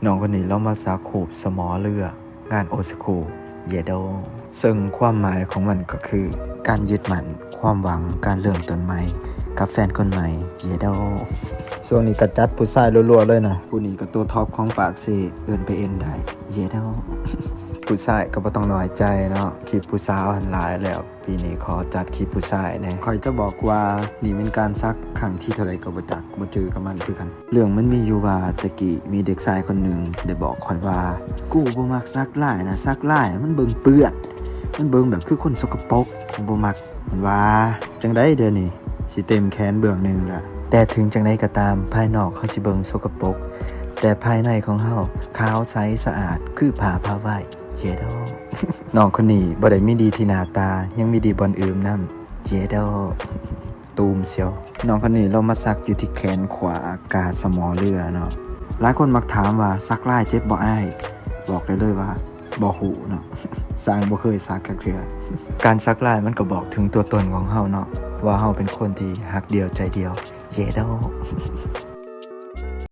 น้องคนนี้เรามาสาคูบสมอเรืองานโอสคูเยโดซึ่งความหมายของมันก็คือการยึดมั่นความหวังการเริ่มต้นใหม่กับแฟนคนใหม่เยโดช่วงนี้ก็จัดผู้ชายรัวๆเลยนะผู้นี้ก็ตัวท็อปของปากสิเอื่นไปเอ็นได้เยโดผู้ชายก็บ่ต้องน้อยใจเนาะคลิปผู้สาวหลายแล้วปีนี้ขอจัดคลิปผู้ชายแน่ค่อยจะบอกว่านี่เป็นการซักครั้งที่เท่าไหร่ก็บ่จักบ่เจอกับมันคือกันเรื่องมันมีอยู่ว่าตะกี้มีเด็กชายคนหนึ่งได้บอกค่อยว่ากูบ่มักซักหลายนะซักหลายมันเบิ่งเปื้อนมันเบิ่งแบบคือคนสกปรกบ่มักมันว่าจังได๋เดี๋ยวนี้สิเต็มแขนเบื้องหนึงล่ะแต่ถึงจังไดก็ตามภายนอกเขาสิเบิ่งสกปรกแต่ภายในของเฮาขาวใสสะอาดคือผ้าไหว้เยโด น้องคนนี้บ่ได้มีดีที่หน้าตายังมีดีบอนอื่นนำเยโด ตูมเสียวน้องคนนี้เรามาซักอยู่ที่แขนขวากาสมอเรือเนาะหลายคนมักถามว่าซักลายเจ็บบ่อ้ายบอกได้เลยว่าบ่ฮู้เนาะ สร้างบ่เคยซักจักเทื่อ การซักลายมันก็บอกถึงตัวตนของเฮาเนาะว่าเฮาเป็นคนที่ฮักเดียวใจเดียวเยโด